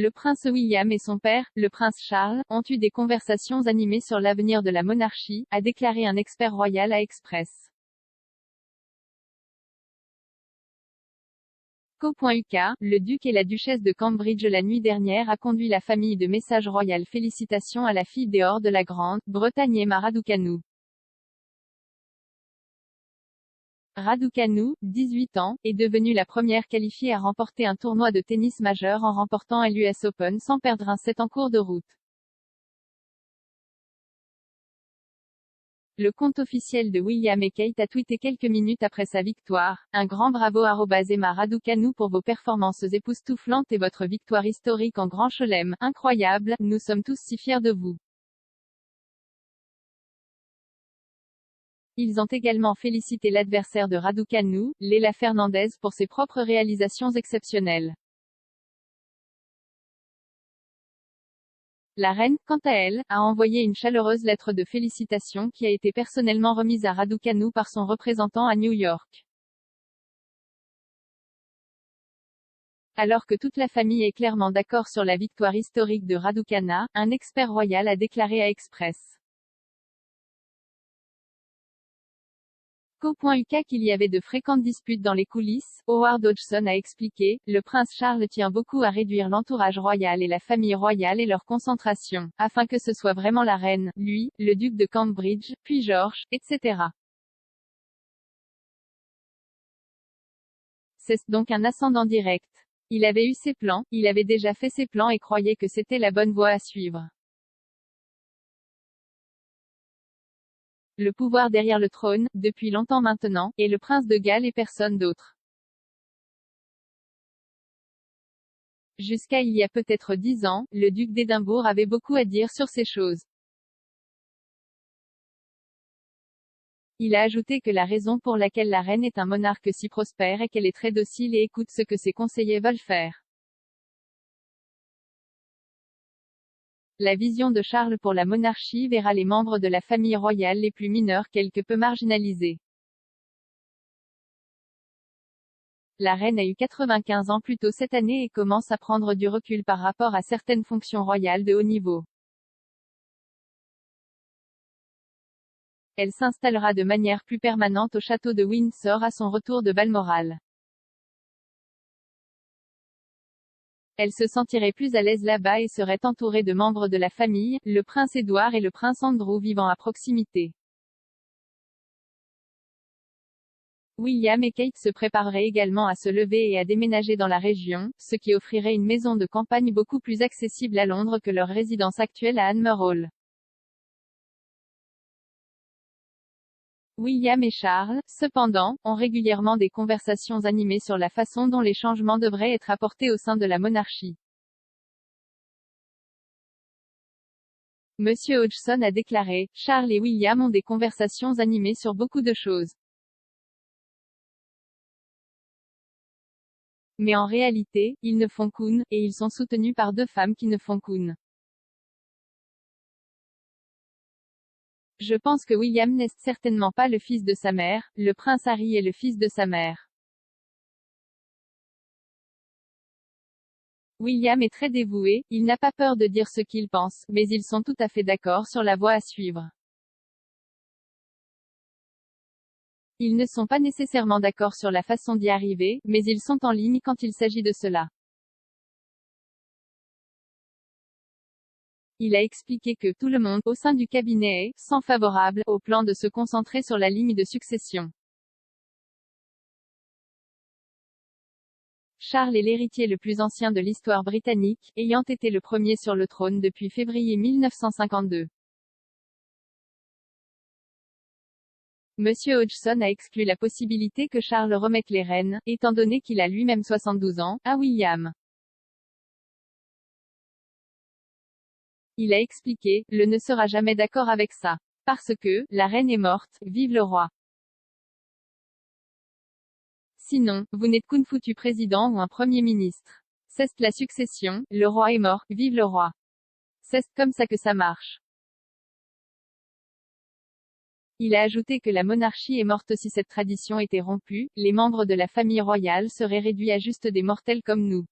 le prince William et son père, le prince Charles, ont eu des conversations animées sur l'avenir de la monarchie, a déclaré un expert royal à Express. Co.uk, le duc et la duchesse de Cambridge la nuit dernière a conduit la famille de message royal félicitations à la fille d'or de la Grande-Bretagne Emma Raducanu. Raducanu, 18 ans, est devenue la première qualifiée à remporter un tournoi de tennis majeur en remportant l'US Open sans perdre un set en cours de route. Le compte officiel de William et Kate a tweeté quelques minutes après sa victoire. Un grand bravo @Emma Raducanu pour vos performances époustouflantes et votre victoire historique en Grand Chelem. Incroyable, nous sommes tous si fiers de vous. Ils ont également félicité l'adversaire de Raducanu, Leila Fernandez pour ses propres réalisations exceptionnelles. La reine, quant à elle, a envoyé une chaleureuse lettre de félicitations qui a été personnellement remise à Raducanu par son représentant à New York. Alors que toute la famille est clairement d'accord sur la victoire historique de Raducanu, un expert royal a déclaré à Express. Co.uk qu'il y avait de fréquentes disputes dans les coulisses, Howard Hodgson a expliqué, le prince Charles tient beaucoup à réduire l'entourage royal et la famille royale et leur concentration, afin que ce soit vraiment la reine, lui, le duc de Cambridge, puis George, etc. C'est donc un ascendant direct. Il avait eu ses plans, il avait déjà fait ses plans et croyait que c'était la bonne voie à suivre. Le pouvoir derrière le trône, depuis longtemps maintenant, est le prince de Galles et personne d'autre. Jusqu'à il y a peut-être 10 ans, le duc d'Édimbourg avait beaucoup à dire sur ces choses. Il a ajouté que la raison pour laquelle la reine est un monarque si prospère est qu'elle est très docile et écoute ce que ses conseillers veulent faire. La vision de Charles pour la monarchie verra les membres de la famille royale les plus mineurs quelque peu marginalisés. La reine a eu 95 ans plus tôt cette année et commence à prendre du recul par rapport à certaines fonctions royales de haut niveau. Elle s'installera de manière plus permanente au château de Windsor à son retour de Balmoral. Elle se sentirait plus à l'aise là-bas et serait entourée de membres de la famille, le prince Édouard et le prince Andrew vivant à proximité. William et Kate se prépareraient également à se lever et à déménager dans la région, ce qui offrirait une maison de campagne beaucoup plus accessible à Londres que leur résidence actuelle à Anmer Hall. William et Charles, cependant, ont régulièrement des conversations animées sur la façon dont les changements devraient être apportés au sein de la monarchie. Monsieur Hodgson a déclaré, Charles et William ont des conversations animées sur beaucoup de choses. Mais en réalité, ils ne font qu'une, et ils sont soutenus par deux femmes qui ne font qu'une. Je pense que William n'est certainement pas le fils de sa mère, le prince Harry est le fils de sa mère. William est très dévoué, il n'a pas peur de dire ce qu'il pense, mais ils sont tout à fait d'accord sur la voie à suivre. Ils ne sont pas nécessairement d'accord sur la façon d'y arriver, mais ils sont en ligne quand il s'agit de cela. Il a expliqué que tout le monde, au sein du cabinet est, sans favorable, au plan de se concentrer sur la ligne de succession. Charles est l'héritier le plus ancien de l'histoire britannique, ayant été le premier sur le trône depuis février 1952. Monsieur Hodgson a exclu la possibilité que Charles remette les rênes, étant donné qu'il a lui-même 72 ans, à William. Il a expliqué, le ne sera jamais d'accord avec ça. Parce que, la reine est morte, vive le roi. Sinon, vous n'êtes qu'un foutu président ou un premier ministre. C'est la succession, le roi est mort, vive le roi. C'est comme ça que ça marche. Il a ajouté que la monarchie est morte si cette tradition était rompue, les membres de la famille royale seraient réduits à juste des mortels comme nous.